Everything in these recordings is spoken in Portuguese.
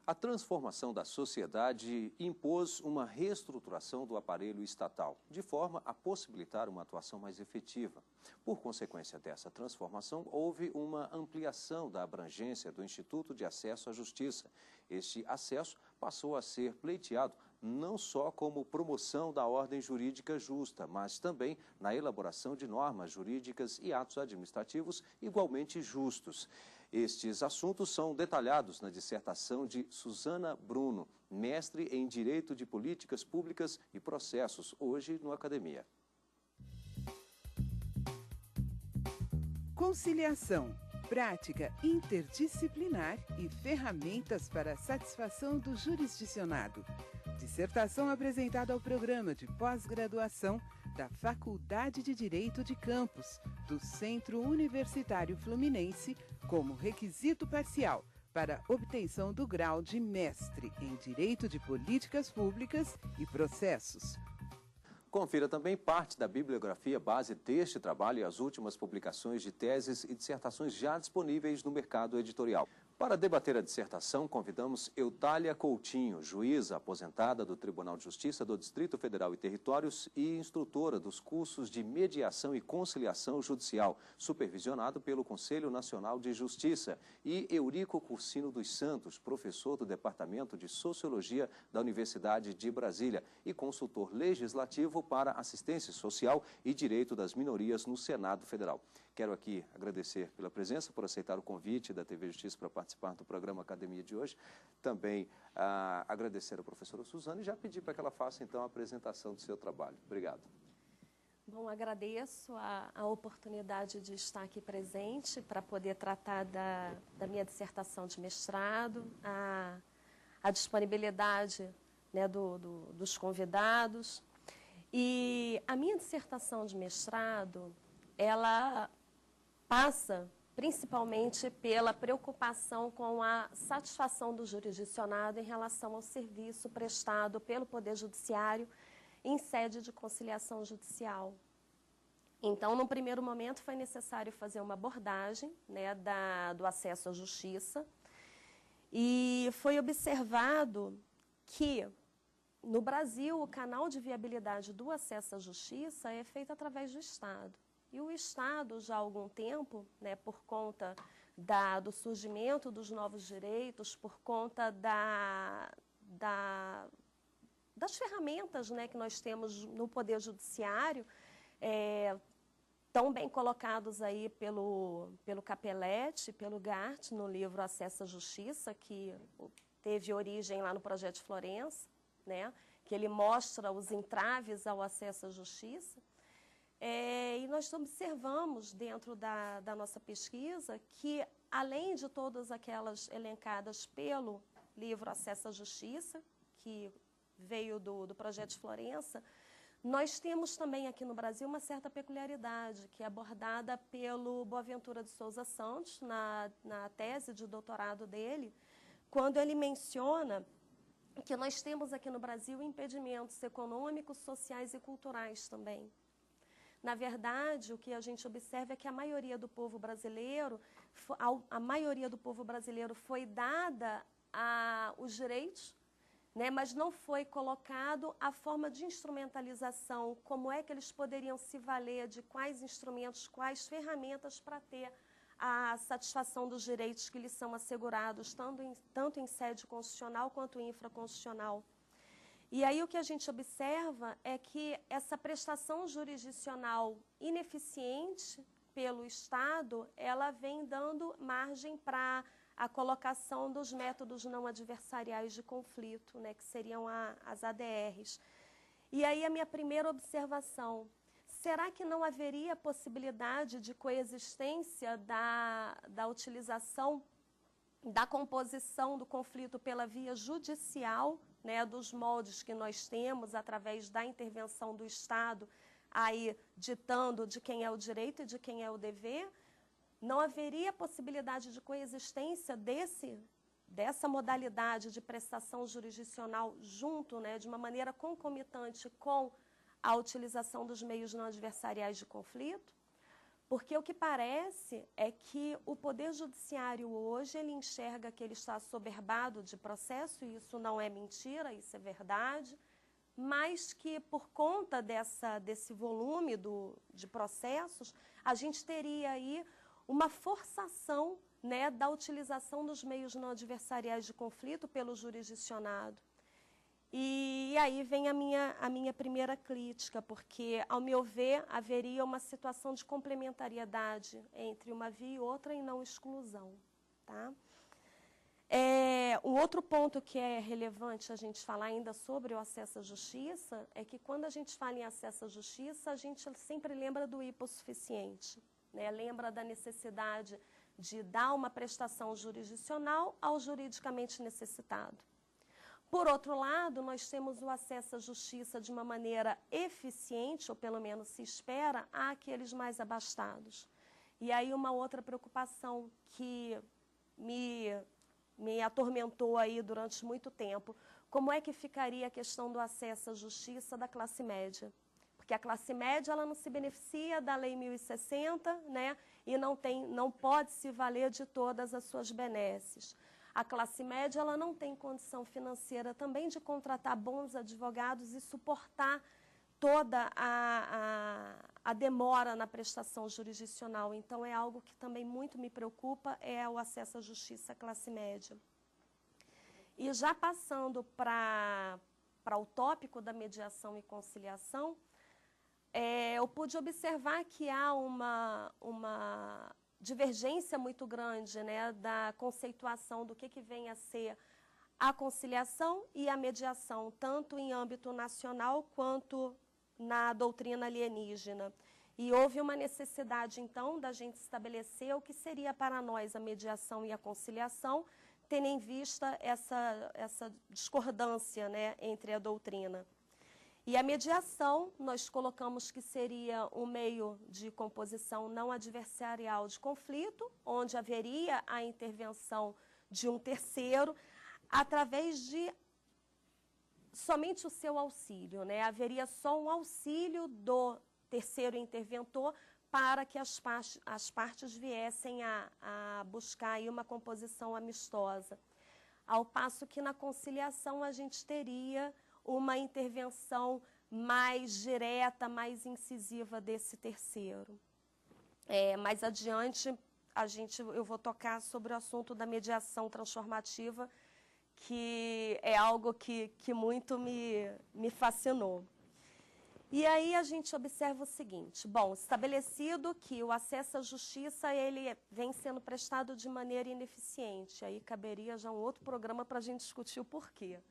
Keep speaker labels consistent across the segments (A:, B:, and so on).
A: A transformação da sociedade impôs uma reestruturação do aparelho estatal, de forma a possibilitar uma atuação mais efetiva. Por consequência dessa transformação, houve uma ampliação da abrangência do Instituto de Acesso à Justiça. Este acesso passou a ser pleiteado não só como promoção da ordem jurídica justa, mas também na elaboração de normas jurídicas e atos administrativos igualmente justos. Estes assuntos são detalhados na dissertação de Suzana Bruno, mestre em Direito de Políticas Públicas e Processos, hoje no Academia.
B: Conciliação, prática interdisciplinar e ferramentas para a satisfação do jurisdicionado. Dissertação apresentada ao programa de pós-graduação da Faculdade de Direito de Campos, do Centro Universitário Fluminense, como requisito parcial para obtenção do grau de mestre em Direito de Políticas Públicas e Processos.
A: Confira também parte da bibliografia base deste trabalho e as últimas publicações de teses e dissertações já disponíveis no mercado editorial. Para debater a dissertação, convidamos Eutália Coutinho, juíza aposentada do Tribunal de Justiça do Distrito Federal e Territórios e instrutora dos cursos de Mediação e Conciliação Judicial, supervisionado pelo Conselho Nacional de Justiça, e Eurico Cursino dos Santos, professor do Departamento de Sociologia da Universidade de Brasília e consultor legislativo para assistência social e direito das minorias no Senado Federal. Quero aqui agradecer pela presença, por aceitar o convite da TV Justiça para participar do programa Academia de hoje. Também agradecer à professora Suzana e já pedir para que ela faça, então, a apresentação do seu trabalho. Obrigado.
C: Bom, agradeço a oportunidade de estar aqui presente para poder tratar da minha dissertação de mestrado, a disponibilidade, né, dos convidados. E a minha dissertação de mestrado, ela passa principalmente pela preocupação com a satisfação do jurisdicionado em relação ao serviço prestado pelo Poder Judiciário em sede de conciliação judicial. Então, num primeiro momento, foi necessário fazer uma abordagem, né, do acesso à justiça, e foi observado que, no Brasil, o canal de viabilidade do acesso à justiça é feito através do Estado. E o Estado, já há algum tempo, né, por conta do surgimento dos novos direitos, por conta das ferramentas, né, que nós temos no Poder Judiciário, tão bem colocados aí pelo Capelletti, pelo Gart, no livro Acesso à Justiça, que teve origem lá no Projeto de Florença, né, que ele mostra os entraves ao acesso à justiça. E nós observamos dentro da nossa pesquisa que, além de todas aquelas elencadas pelo livro Acesso à Justiça, que veio do Projeto de Florença, nós temos também aqui no Brasil uma certa peculiaridade, que é abordada pelo Boaventura de Souza Santos, na tese de doutorado dele, quando ele menciona que nós temos aqui no Brasil impedimentos econômicos, sociais e culturais também. Na verdade, o que a gente observa é que a maioria do povo brasileiro foi dada os direitos, né, mas não foi colocado a forma de instrumentalização, como é que eles poderiam se valer de quais instrumentos, quais ferramentas para ter a satisfação dos direitos que lhes são assegurados, tanto em sede constitucional quanto infraconstitucional. E aí o que a gente observa é que essa prestação jurisdicional ineficiente pelo Estado, ela vem dando margem para a colocação dos métodos não adversariais de conflito, né, que seriam as ADRs. E aí a minha primeira observação, será que não haveria possibilidade de coexistência da utilização, da composição do conflito pela via judicial, né, dos moldes que nós temos através da intervenção do Estado, aí ditando de quem é o direito e de quem é o dever? Não haveria possibilidade de coexistência dessa modalidade de prestação jurisdicional junto, né, de uma maneira concomitante com a utilização dos meios não adversariais de conflito? Porque o que parece é que o Poder Judiciário hoje, ele enxerga que ele está assoberbado de processo, e isso não é mentira, isso é verdade, mas que por conta desse volume de processos, a gente teria aí uma forçação, né, da utilização dos meios não adversariais de conflito pelo jurisdicionado. E aí vem a minha primeira crítica, porque, ao meu ver, haveria uma situação de complementariedade entre uma via e outra e não exclusão. Tá? Um outro ponto que é relevante a gente falar ainda sobre o acesso à justiça é que, quando a gente fala em acesso à justiça, a gente sempre lembra do hipossuficiente, né? Lembra da necessidade de dar uma prestação jurisdicional ao juridicamente necessitado. Por outro lado, nós temos o acesso à justiça de uma maneira eficiente, ou pelo menos se espera, àqueles mais abastados. E aí uma outra preocupação que me atormentou aí durante muito tempo: como é que ficaria a questão do acesso à justiça da classe média? Porque a classe média, ela não se beneficia da Lei 1060, né? E não pode se valer de todas as suas benesses. A classe média, ela não tem condição financeira também de contratar bons advogados e suportar toda a demora na prestação jurisdicional. Então, é algo que também muito me preocupa, é o acesso à justiça à classe média. E já passando para o tópico da mediação e conciliação, eu pude observar que há uma divergência muito grande, né, da conceituação do que vem a ser a conciliação e a mediação, tanto em âmbito nacional quanto na doutrina alienígena. E houve uma necessidade, então, da gente estabelecer o que seria para nós a mediação e a conciliação, tendo em vista essa discordância, né, entre a doutrina. E a mediação, nós colocamos que seria um meio de composição não adversarial de conflito, onde haveria a intervenção de um terceiro, através de somente o seu auxílio, né? Haveria só um auxílio do terceiro interventor para que as partes viessem a buscar aí uma composição amistosa. Ao passo que na conciliação a gente teria uma intervenção mais direta, mais incisiva desse terceiro. Mais adiante, eu vou tocar sobre o assunto da mediação transformativa, que é algo que muito me fascinou. E aí a gente observa o seguinte: bom, estabelecido que o acesso à justiça ele vem sendo prestado de maneira ineficiente, aí caberia já um outro programa para a gente discutir o porquê,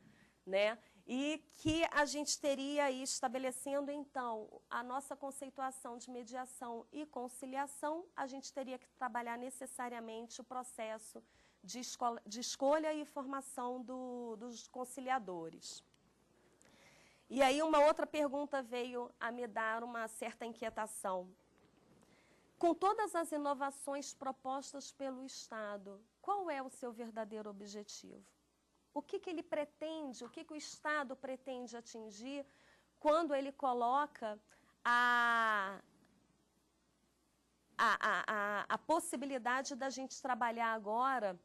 C: né? E que a gente teria aí, estabelecendo então a nossa conceituação de mediação e conciliação, a gente teria que trabalhar necessariamente o processo de escolha e formação dos conciliadores. E aí uma outra pergunta veio a me dar uma certa inquietação. Com todas as inovações propostas pelo Estado, qual é o seu verdadeiro objetivo? O que ele pretende, o que o Estado pretende atingir quando ele coloca a possibilidade da gente trabalhar agora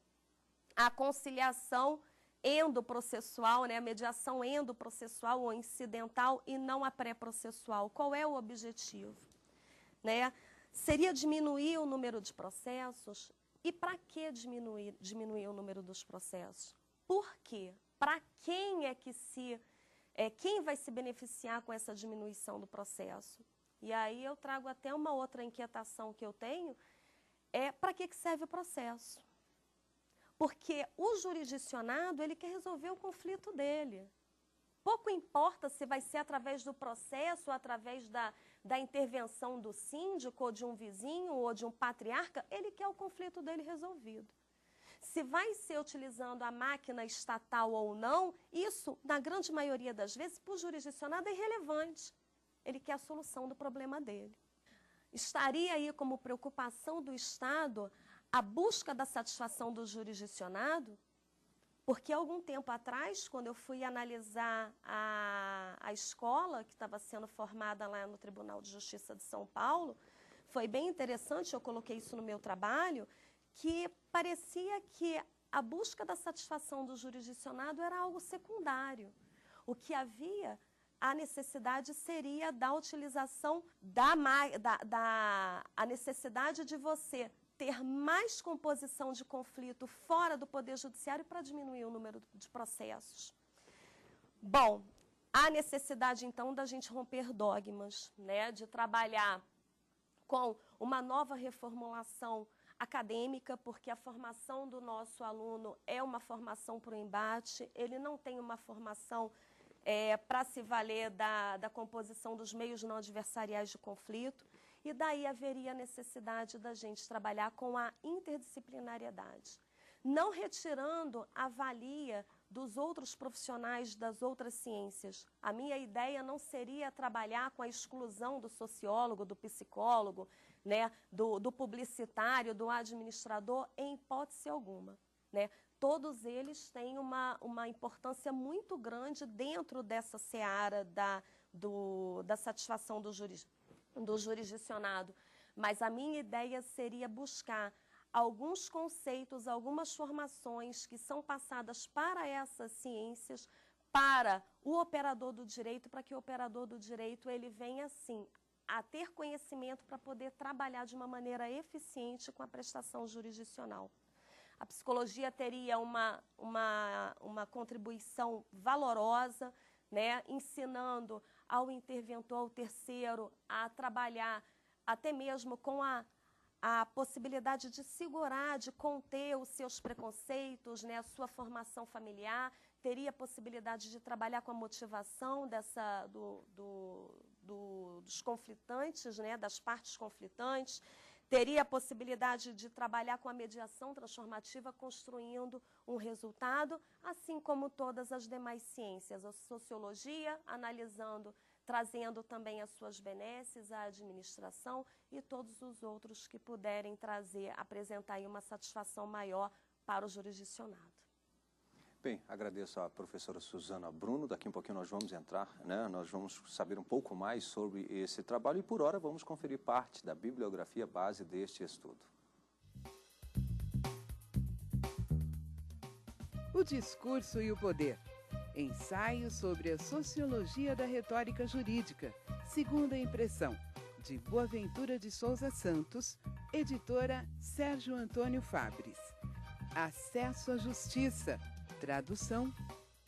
C: a conciliação endoprocessual, né, a mediação endoprocessual ou incidental e não a pré-processual? Qual é o objetivo? Né? Seria diminuir o número de processos? E para que diminuir o número dos processos? Por quê? Para quem é que quem vai se beneficiar com essa diminuição do processo? E aí eu trago até uma outra inquietação que eu tenho, para que serve o processo? Porque o jurisdicionado, ele quer resolver o conflito dele. Pouco importa se vai ser através do processo, ou através da intervenção do síndico, ou de um vizinho, ou de um patriarca, ele quer o conflito dele resolvido. Se vai ser utilizando a máquina estatal ou não, isso, na grande maioria das vezes, para o jurisdicionado é irrelevante. Ele quer a solução do problema dele. Estaria aí como preocupação do Estado a busca da satisfação do jurisdicionado? Porque algum tempo atrás, quando eu fui analisar a escola que estava sendo formada lá no Tribunal de Justiça de São Paulo, foi bem interessante, eu coloquei isso no meu trabalho, que parecia que a busca da satisfação do jurisdicionado era algo secundário. O que havia, a necessidade seria da utilização a necessidade de você ter mais composição de conflito fora do Poder Judiciário para diminuir o número de processos. Bom, há necessidade, então, da gente romper dogmas, né, de trabalhar com uma nova reformulação acadêmica, porque a formação do nosso aluno é uma formação para o embate, ele não tem uma formação para se valer da composição dos meios não adversariais de conflito, e daí haveria a necessidade da gente trabalhar com a interdisciplinariedade, não retirando a valia dos outros profissionais das outras ciências. A minha ideia não seria trabalhar com a exclusão do sociólogo, do psicólogo, né, do publicitário, do administrador, em hipótese alguma, né? Todos eles têm uma importância muito grande dentro dessa seara da satisfação do jurisdicionado. Mas a minha ideia seria buscar alguns conceitos, algumas formações que são passadas para essas ciências, para o operador do direito, para que o operador do direito ele venha, assim, a ter conhecimento para poder trabalhar de uma maneira eficiente com a prestação jurisdicional. A psicologia teria uma contribuição valorosa, né, ensinando ao interventor, ao terceiro, a trabalhar até mesmo com a possibilidade de segurar, de conter os seus preconceitos, né, a sua formação familiar, teria a possibilidade de trabalhar com a motivação dos conflitantes, né, das partes conflitantes, teria a possibilidade de trabalhar com a mediação transformativa, construindo um resultado, assim como todas as demais ciências, a sociologia, analisando, trazendo também as suas benesses, a administração e todos os outros que puderem apresentar aí uma satisfação maior para o jurisdicionado.
A: Bem, agradeço à professora Suzana Bruno. Daqui um pouquinho nós vamos entrar, né? Nós vamos saber um pouco mais sobre esse trabalho e, por hora, vamos conferir parte da bibliografia base deste estudo.
B: O discurso e o poder. Ensaio sobre a sociologia da retórica jurídica, segunda impressão, de Boaventura de Souza Santos, editora Sérgio Antônio Fabres. Acesso à Justiça. Tradução,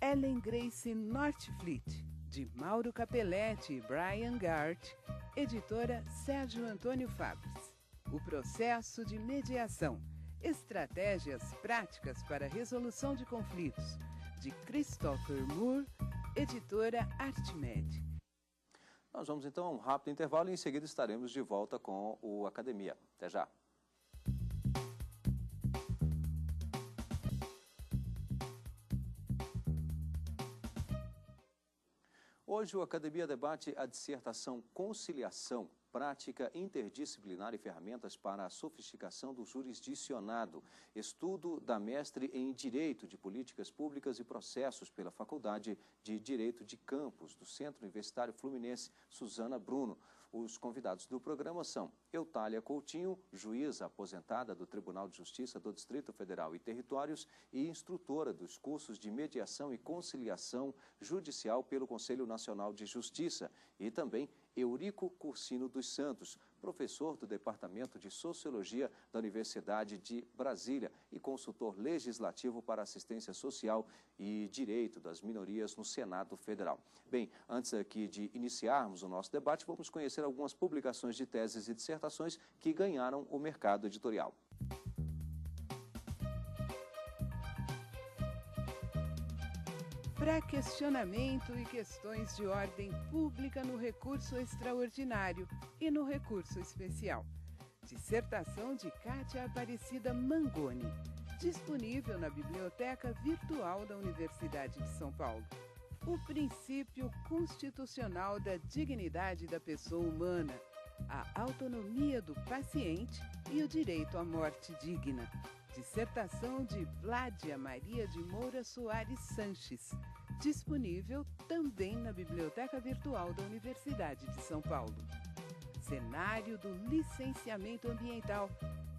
B: Ellen Grace Northfleet, de Mauro Capelletti e Brian Gart, editora Sérgio Antônio Fabres. O processo de mediação, estratégias práticas para a resolução de conflitos, de Christopher Moore, editora Artmed.
A: Nós vamos então a um rápido intervalo e em seguida estaremos de volta com o Academia. Até já. Hoje o Academia debate a dissertação Conciliação, Prática Interdisciplinar e Ferramentas para a Sofisticação do Jurisdicionado, estudo da mestre em Direito de Políticas Públicas e Processos pela Faculdade de Direito de Campos, do Centro Universitário Fluminense, Suzana Bruno. Os convidados do programa são Eutália Coutinho, juíza aposentada do Tribunal de Justiça do Distrito Federal e Territórios e instrutora dos cursos de Mediação e Conciliação Judicial pelo Conselho Nacional de Justiça, e também Eurico Cursino dos Santos, professor do Departamento de Sociologia da Universidade de Brasília e consultor legislativo para assistência social e direito das minorias no Senado Federal. Bem, antes aqui de iniciarmos o nosso debate, vamos conhecer algumas publicações de teses e dissertações que ganharam o mercado editorial.
B: Pré-questionamento e questões de ordem pública no recurso extraordinário e no recurso especial. Dissertação de Kátia Aparecida Mangoni, disponível na Biblioteca Virtual da Universidade de São Paulo. O princípio constitucional da dignidade da pessoa humana, a autonomia do paciente e o direito à morte digna. Dissertação de Vládia Maria de Moura Soares Sanches, disponível também na Biblioteca Virtual da Universidade de São Paulo. cenário do licenciamento ambiental,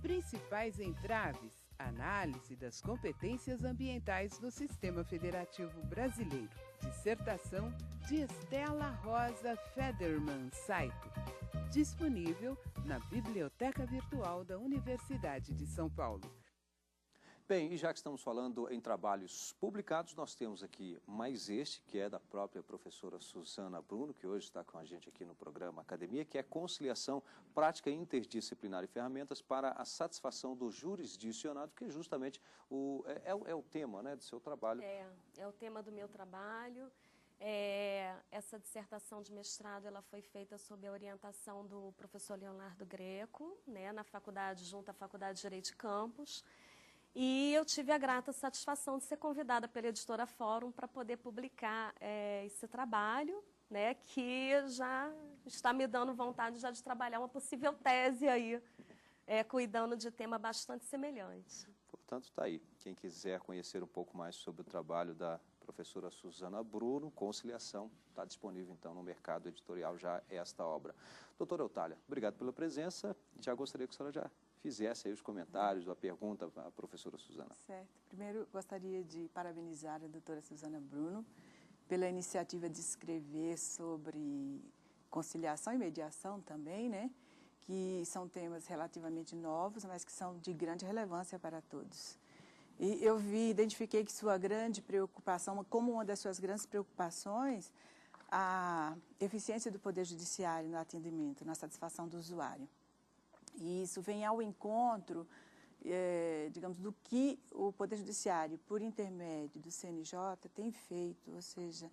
B: principais entraves, análise das competências ambientais do Sistema Federativo Brasileiro. Dissertação de Estela Rosa Federman Saito, disponível na Biblioteca Virtual da Universidade de São Paulo.
A: Bem, e já que estamos falando em trabalhos publicados, nós temos aqui mais este, que é da própria professora Suzana Bruno, que hoje está com a gente aqui no programa Academia, que é Conciliação, Prática Interdisciplinar e Ferramentas para a Satisfação do Jurisdicionado, que é justamente o tema, né, do seu trabalho.
C: É o tema do meu trabalho. Essa dissertação de mestrado ela foi feita sob a orientação do professor Leonardo Greco, né, na faculdade, junto à Faculdade de Direito de Campos. E eu tive a grata satisfação de ser convidada pela editora Fórum para poder publicar esse trabalho, né, que já está me dando vontade já de trabalhar uma possível tese aí, cuidando de tema bastante semelhante.
A: Portanto, está aí. Quem quiser conhecer um pouco mais sobre o trabalho da professora Suzana Bruno, Conciliação, está disponível então no mercado editorial já esta obra. Doutora Eutália, obrigado pela presença. Já gostaria que a senhora já fizesse aí os comentários, a pergunta à professora Suzana.
D: Certo. Primeiro, gostaria de parabenizar a doutora Suzana Bruno pela iniciativa de escrever sobre conciliação e mediação também, né? Que são temas relativamente novos, mas que são de grande relevância para todos. E eu identifiquei que sua grande preocupação, como uma das suas grandes preocupações, a eficiência do Poder Judiciário no atendimento, na satisfação do usuário. E isso vem ao encontro, digamos, do que o Poder Judiciário, por intermédio do CNJ, tem feito, ou seja,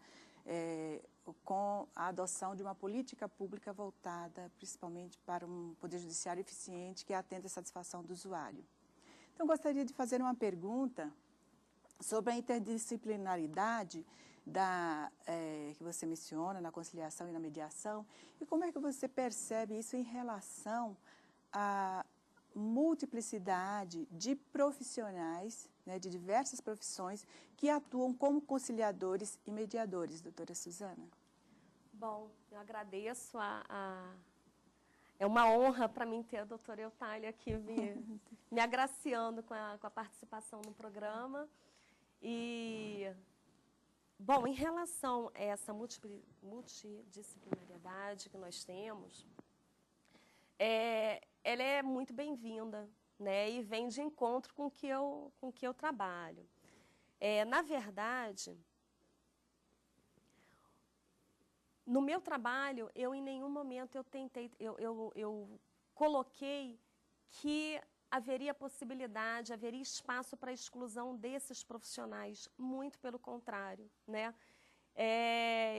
D: com a adoção de uma política pública voltada principalmente para um Poder Judiciário eficiente que atenda à satisfação do usuário. Então, gostaria de fazer uma pergunta sobre a interdisciplinaridade que você menciona na conciliação e na mediação, e como é que você percebe isso em relação à multiplicidade de profissionais, né, de diversas profissões, que atuam como conciliadores e mediadores, doutora Suzana?
C: Bom, eu agradeço É uma honra para mim ter a doutora Eutália aqui me agraciando com a participação no programa. E, bom, em relação a essa multidisciplinariedade que nós temos, ela é muito bem-vinda, né, e vem de encontro com o que eu trabalho. Na verdade, no meu trabalho, eu em nenhum momento eu coloquei que haveria possibilidade, haveria espaço para a exclusão desses profissionais, muito pelo contrário, né?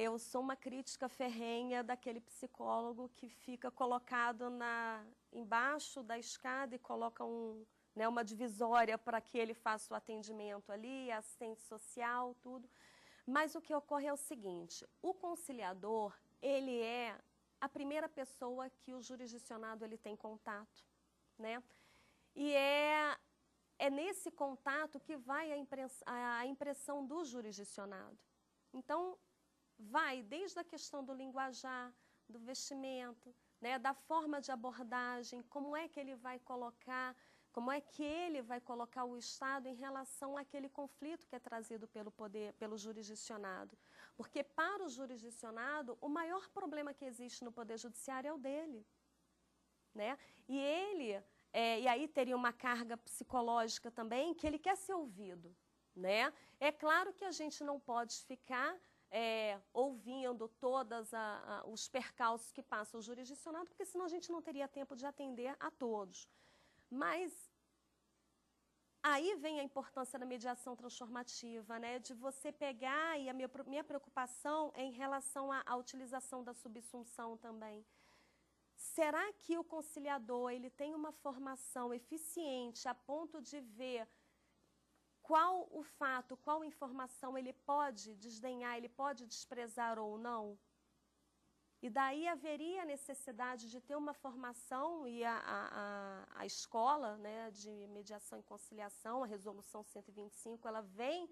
C: Eu sou uma crítica ferrenha daquele psicólogo que fica colocado embaixo da escada e coloca uma divisória para que ele faça o atendimento ali, assistente social, tudo. Mas o que ocorre é o seguinte: o conciliador, ele é a primeira pessoa que o jurisdicionado ele tem contato, né? E é nesse contato que vai a impressão do jurisdicionado. Então, vai desde a questão do linguajar, do vestimento, né, da forma de abordagem, como é que ele vai colocar o Estado em relação àquele conflito que é trazido pelo jurisdicionado. Porque para o jurisdicionado, o maior problema que existe no Poder Judiciário é o dele, né? E e aí teria uma carga psicológica também, que ele quer ser ouvido, né? É claro que a gente não pode ficar ouvindo todos os percalços que passa o jurisdicionado, porque senão a gente não teria tempo de atender a todos. Mas aí vem a importância da mediação transformativa, né? De você pegar, e a minha preocupação é em relação à utilização da subsunção também. Será que o conciliador ele tem uma formação eficiente a ponto de ver qual o fato, qual informação ele pode desdenhar, ele pode desprezar ou não? E daí haveria a necessidade de ter uma formação, e a escola, né, de mediação e conciliação, a resolução 125, ela vem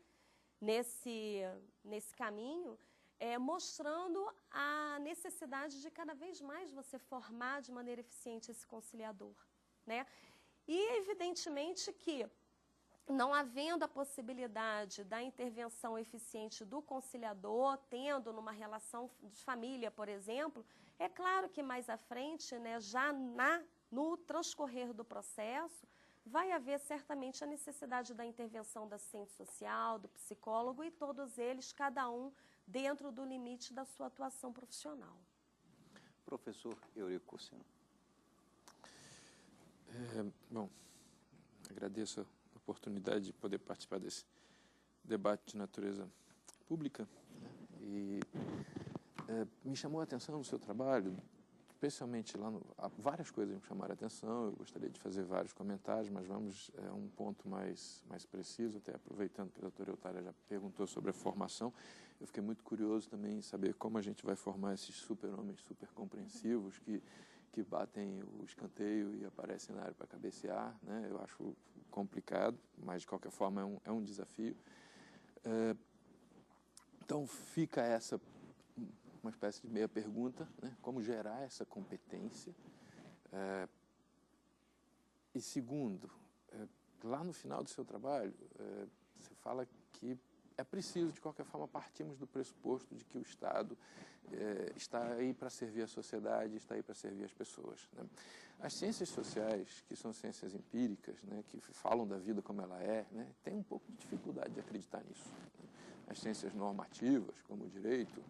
C: nesse caminho, mostrando a necessidade de cada vez mais você formar de maneira eficiente esse conciliador, né? E evidentemente que, não havendo a possibilidade da intervenção eficiente do conciliador, tendo numa relação de família, por exemplo, é claro que mais à frente, né, já no transcorrer do processo, vai haver certamente a necessidade da intervenção da assistente social, do psicólogo e todos eles, cada um dentro do limite da sua atuação profissional.
A: Professor Eurico Cursino.
E: Bom, agradeço a oportunidade de poder participar desse debate de natureza pública, né? E me chamou a atenção no seu trabalho, especialmente lá várias coisas me chamaram a atenção, eu gostaria de fazer vários comentários, mas vamos a um ponto mais preciso, até aproveitando que a doutora Eutália já perguntou sobre a formação, eu fiquei muito curioso também em saber como a gente vai formar esses super-homens super compreensivos que batem o escanteio e aparecem na área para cabecear, né? Eu acho complicado, mas de qualquer forma é um desafio. Então fica essa uma espécie de meia pergunta, né? Como gerar essa competência. E segundo, lá no final do seu trabalho, você fala que é preciso, de qualquer forma, partirmos do pressuposto de que o Estado está aí para servir a sociedade, está aí para servir as pessoas, né? As ciências sociais, que são ciências empíricas, né, que falam da vida como ela é, né, tem um pouco de dificuldade de acreditar nisso, né? As ciências normativas, como o direito,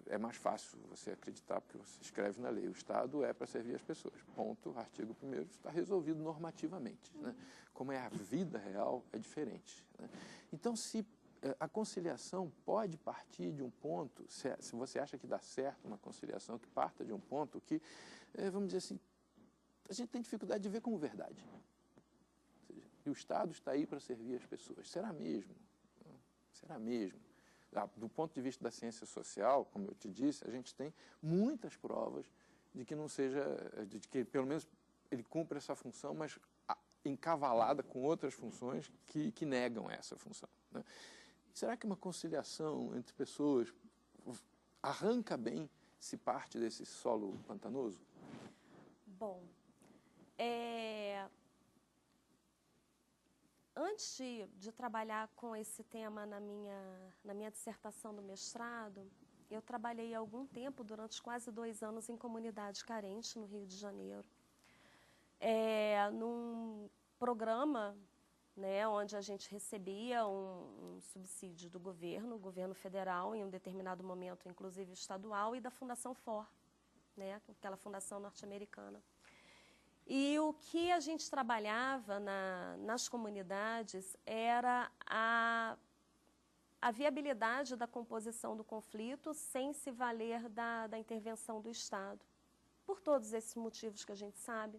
E: é mais fácil você acreditar porque você escreve na lei. O Estado é para servir as pessoas. Ponto. Artigo 1º está resolvido normativamente, né? Como é a vida real, é diferente, né? Então, se a conciliação pode partir de um ponto, se você acha que dá certo uma conciliação que parta de um ponto que, vamos dizer assim, a gente tem dificuldade de ver como verdade. Ou seja, e o Estado está aí para servir as pessoas. Será mesmo? Será mesmo? Do ponto de vista da ciência social, como eu te disse, a gente tem muitas provas de que não seja, de que pelo menos ele cumpre essa função, mas encavalada com outras funções que negam essa função, né? Será que uma conciliação entre pessoas arranca bem se parte desse solo pantanoso?
C: Bom, antes de trabalhar com esse tema na minha dissertação do mestrado, eu trabalhei há algum tempo, durante quase 2 anos, em comunidade carente no Rio de Janeiro, num programa, né, onde a gente recebia um subsídio do governo federal, em um determinado momento, inclusive estadual, e da Fundação FOR, né, aquela fundação norte-americana. E o que a gente trabalhava nas comunidades era a viabilidade da composição do conflito sem se valer da intervenção do Estado, por todos esses motivos que a gente sabe.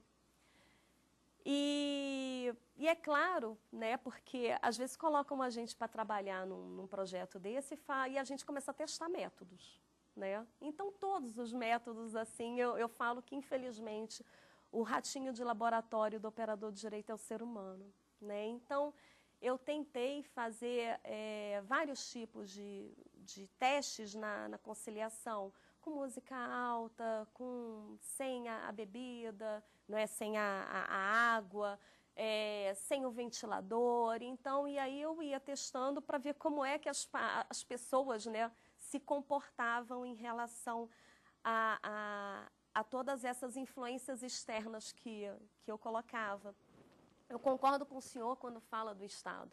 C: E é claro, né, porque às vezes colocam a gente para trabalhar num projeto desse e a gente começa a testar métodos, né? Então, todos os métodos, assim, eu falo que, infelizmente, o ratinho de laboratório do operador de direito é o ser humano, né? Então, eu tentei fazer vários tipos de testes na conciliação, com música alta, sem a bebida, não é, sem a água, sem o ventilador. Então, e aí eu ia testando para ver como é que as pessoas, né, se comportavam em relação a todas essas influências externas que eu colocava. Eu concordo com o senhor quando fala do Estado.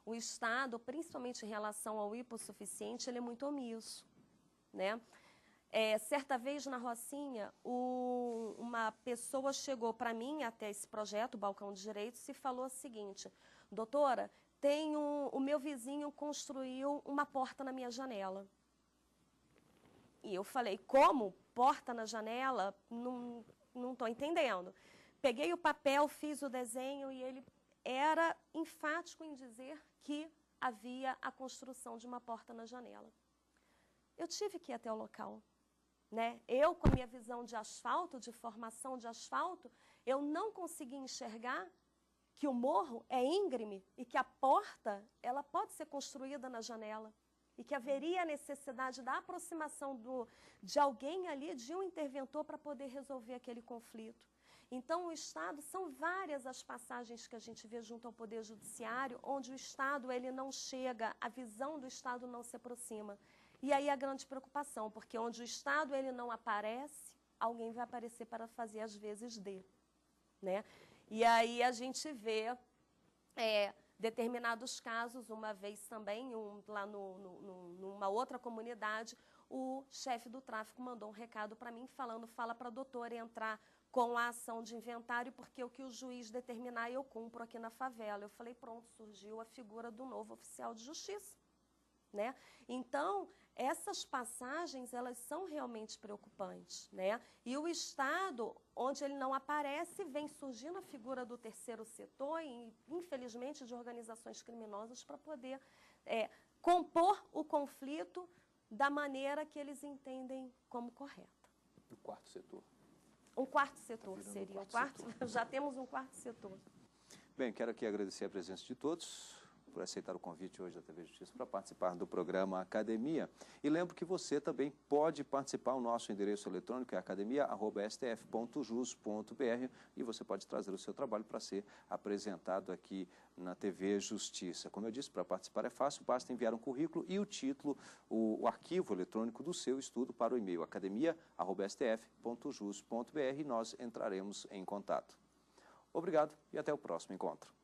C: O Estado, principalmente em relação ao hipossuficiente, ele é muito omisso, né? Certa vez na Rocinha, uma pessoa chegou para mim até esse projeto, o Balcão de Direitos, e falou o seguinte: doutora, o meu vizinho construiu uma porta na minha janela. E eu falei: como? Porta na janela? Não estou entendendo. Peguei o papel, fiz o desenho e ele era enfático em dizer que havia a construção de uma porta na janela. Eu tive que ir até o local, né? Eu, com a minha visão de asfalto, de formação de asfalto, eu não consegui enxergar que o morro é íngreme e que a porta ela pode ser construída na janela. e que haveria a necessidade da aproximação de alguém ali, de um interventor, para poder resolver aquele conflito. Então, o Estado, são várias as passagens que a gente vê junto ao Poder Judiciário, onde o Estado ele não chega, a visão do Estado não se aproxima. E aí a grande preocupação, porque onde o Estado ele não aparece, alguém vai aparecer para fazer as vezes dele, né? E aí a gente vê determinados casos, uma vez também, lá numa outra comunidade, o chefe do tráfico mandou um recado para mim falando, fala para a doutora entrar com a ação de inventário, porque o que o juiz determinar eu cumpro aqui na favela. Eu falei, pronto, surgiu a figura do novo oficial de justiça, né? Então, essas passagens, elas são realmente preocupantes, né? E o Estado, onde ele não aparece, vem surgindo a figura do terceiro setor e, infelizmente, de organizações criminosas para poder compor o conflito da maneira que eles entendem como correta.
A: O quarto setor.
C: Um quarto setor seria. Já temos um quarto setor.
A: Bem, quero aqui agradecer a presença de todos por aceitar o convite hoje da TV Justiça para participar do programa Academia. E lembro que você também pode participar. O nosso endereço eletrônico é academia@stf.jus.br e você pode trazer o seu trabalho para ser apresentado aqui na TV Justiça. Como eu disse, para participar é fácil, basta enviar um currículo e o título, o arquivo eletrônico do seu estudo para o e-mail academia@stf.jus.br e nós entraremos em contato. Obrigado e até o próximo encontro.